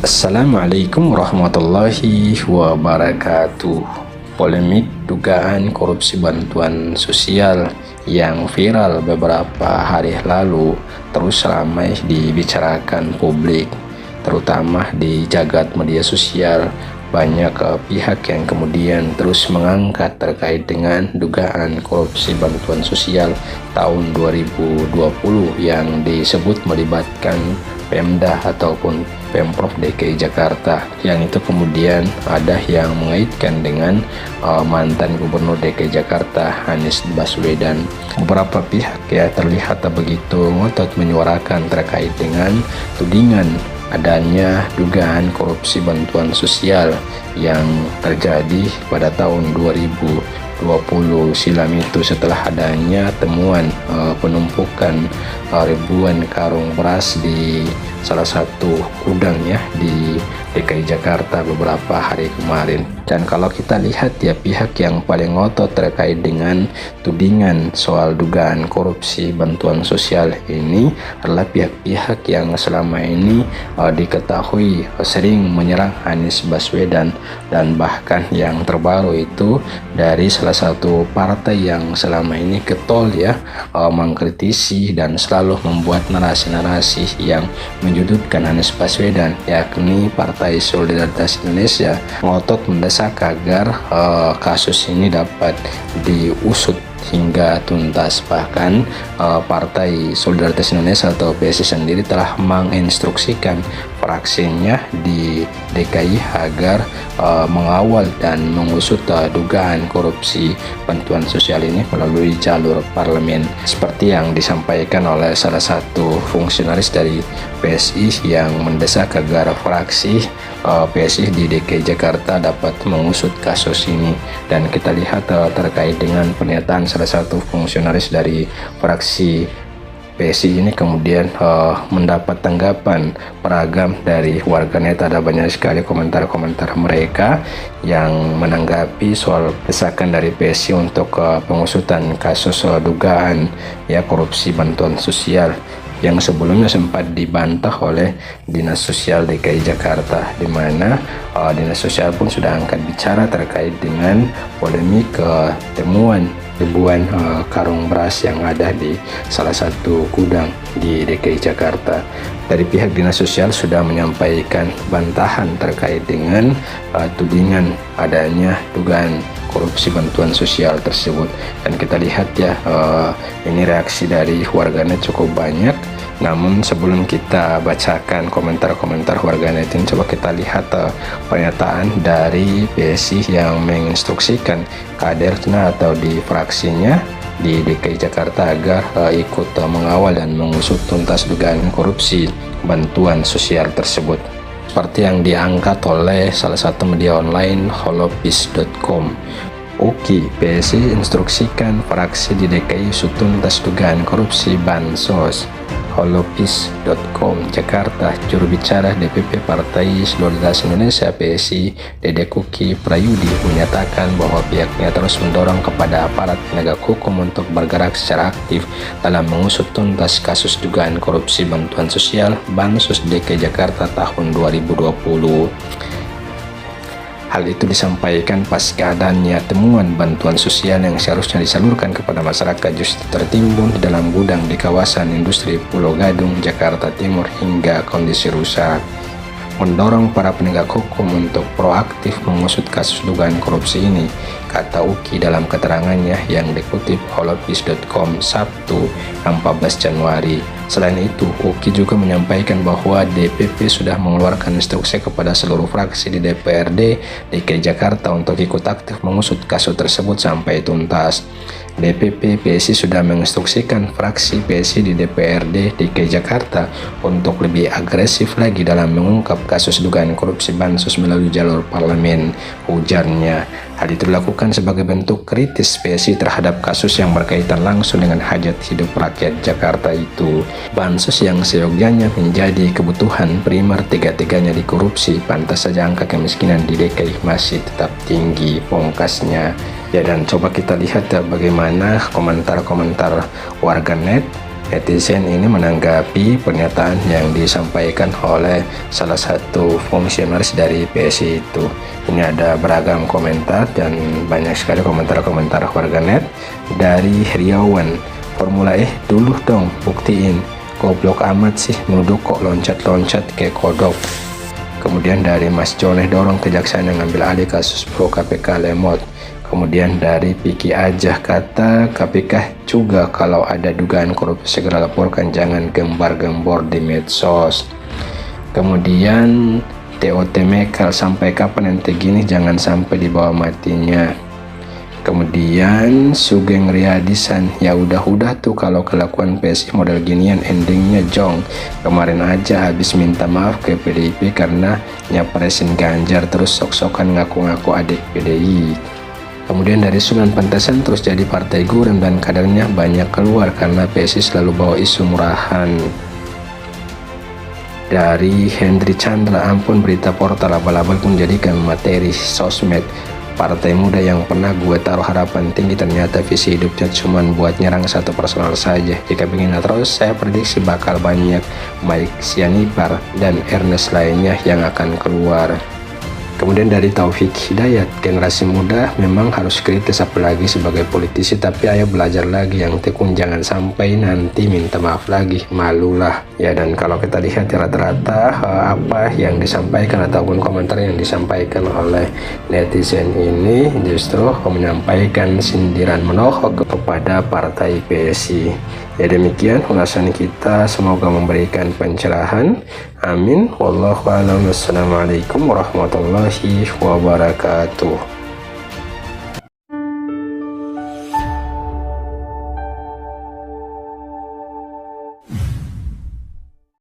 Assalamualaikum warahmatullahi wabarakatuh. Polemik dugaan korupsi bantuan sosial yang viral beberapa hari lalu terus ramai dibicarakan publik, terutama di jagat media sosial. Banyak pihak yang kemudian terus mengangkat terkait dengan dugaan korupsi bantuan sosial tahun 2020 yang disebut melibatkan Pemda ataupun Pemprov DKI Jakarta, yang itu kemudian ada yang mengaitkan dengan mantan Gubernur DKI Jakarta Anies Baswedan. Beberapa pihak ya terlihat begitu ngotot menyuarakan terkait dengan tudingan adanya dugaan korupsi bantuan sosial yang terjadi pada tahun 2020 silam itu, setelah adanya temuan penumpukan ribuan karung beras di salah satu gudang ya di DKI Jakarta beberapa hari kemarin. Dan kalau kita lihat ya, pihak yang paling ngotot terkait dengan tudingan soal dugaan korupsi bantuan sosial ini adalah pihak-pihak yang selama ini diketahui sering menyerang Anies Baswedan, dan bahkan yang terbaru itu dari salah satu partai yang selama ini getol ya mengkritisi dan selalu membuat narasi-narasi yang menyudutkan Anies Baswedan, yakni Partai Solidaritas Indonesia, ngotot mendesak agar kasus ini dapat diusut hingga tuntas. Bahkan Partai Solidaritas Indonesia atau PSI sendiri telah menginstruksikan fraksinya di DKI agar mengawal dan mengusut dugaan korupsi bantuan sosial ini melalui jalur parlemen, seperti yang disampaikan oleh salah satu fungsionaris dari PSI yang mendesak agar fraksi PSI di DKI Jakarta dapat mengusut kasus ini. Dan kita lihat terkait dengan pernyataan salah satu fungsionaris dari fraksi PSI ini kemudian mendapat tanggapan beragam dari warganet. Ada banyak sekali komentar-komentar mereka yang menanggapi soal desakan dari PSI untuk pengusutan kasus dugaan ya korupsi bantuan sosial yang sebelumnya sempat dibantah oleh Dinas Sosial DKI Jakarta, di mana Dinas Sosial pun sudah angkat bicara terkait dengan polemik temuan ribuan karung beras yang ada di salah satu gudang di DKI Jakarta. Dari pihak Dinas Sosial sudah menyampaikan bantahan terkait dengan tudingan adanya dugaan korupsi bantuan sosial tersebut. Dan kita lihat ya, ini reaksi dari warganet cukup banyak. Namun sebelum kita bacakan komentar-komentar warganet ini, coba kita lihat pernyataan dari PSI yang menginstruksikan kadernya atau di fraksinya di DKI Jakarta agar ikut mengawal dan mengusut tuntas dugaan korupsi bantuan sosial tersebut, seperti yang diangkat oleh salah satu media online holopis.com. UKI, PSI instruksikan fraksi di DKI usut tuntas dugaan korupsi bansos. Holopis.com Jakarta. Juru bicara DPP Partai Solidaritas Indonesia PSI, Dedek Uki Prayudi, menyatakan bahwa pihaknya terus mendorong kepada aparat penegak hukum untuk bergerak secara aktif dalam mengusut tuntas kasus dugaan korupsi bantuan sosial bansos DKI Jakarta tahun 2020. Hal itu disampaikan pasca adanya temuan bantuan sosial yang seharusnya disalurkan kepada masyarakat justru tertimbun di dalam gudang di kawasan industri Pulau Gadung, Jakarta Timur hingga kondisi rusak. Mendorong para penegak hukum untuk proaktif mengusut kasus dugaan korupsi ini, kata Uki dalam keterangannya yang dikutip holopis.com Sabtu 14 Januari. Selain itu, Uki juga menyampaikan bahwa DPP sudah mengeluarkan instruksi kepada seluruh fraksi di DPRD DKI Jakarta untuk ikut aktif mengusut kasus tersebut sampai tuntas. DPP PSI sudah menginstruksikan fraksi PSI di DPRD DKI Jakarta untuk lebih agresif lagi dalam mengungkap kasus dugaan korupsi bansos melalui jalur parlemen, ujarnya. Hal itu dilakukan sebagai bentuk kritis PSI terhadap kasus yang berkaitan langsung dengan hajat hidup rakyat Jakarta itu. Bansos yang seyogyanya menjadi kebutuhan primer tiga-tiganya dikorupsi, pantas saja angka kemiskinan di DKI masih tetap tinggi, pungkasnya. Ya, dan coba kita lihat ya bagaimana komentar-komentar warganet Netizen ini menanggapi pernyataan yang disampaikan oleh salah satu fungsionaris dari PSI itu. Ini ada beragam komentar dan banyak sekali komentar-komentar warganet. Dari Riawan, Formula dulu dong, buktiin. Goblok amat sih, nuduh kok loncat-loncat kayak kodok. Kemudian dari Mas Joneh, dorong kejaksaan yang ngambil alih kasus pro KPK lemot. Kemudian dari Piki Aja, kata KPK juga kalau ada dugaan korupsi segera laporkan, jangan gembar-gembor di medsos. Kemudian TOT Mekal, sampai kapan ente gini, jangan sampai dibawa matinya. Kemudian Sugeng Riyadisan, ya udah tuh kalau kelakuan PSI model ginian endingnya jong. Kemarin aja habis minta maaf ke PDIP karena nyapresin Ganjar, terus sok-sokan ngaku-ngaku adik PDI. Kemudian dari Sunan Pantesan, terus jadi partai gurem dan kadernya banyak keluar karena PSI selalu bawa isu murahan. Dari Hendri Chandra, ampun berita portal abal-abal menjadikan materi sosmed. Partai muda yang pernah gue taruh harapan tinggi ternyata visi hidupnya cuman buat nyerang satu personal saja. Jika begini terus, saya prediksi bakal banyak Mike Sianipar dan Ernest lainnya yang akan keluar. Kemudian dari Taufik Hidayat, generasi muda memang harus kritis apalagi sebagai politisi, tapi ayo belajar lagi yang tekun, jangan sampai nanti minta maaf lagi, malulah ya. Dan kalau kita lihat rata-rata apa yang disampaikan ataupun komentar yang disampaikan oleh netizen ini justru menyampaikan sindiran menohok kepada partai PSI. Ya demikian ulasan kita, semoga memberikan pencerahan. Amin. Wallahu a'lam. Wassalamualaikum warahmatullahi wabarakatuh.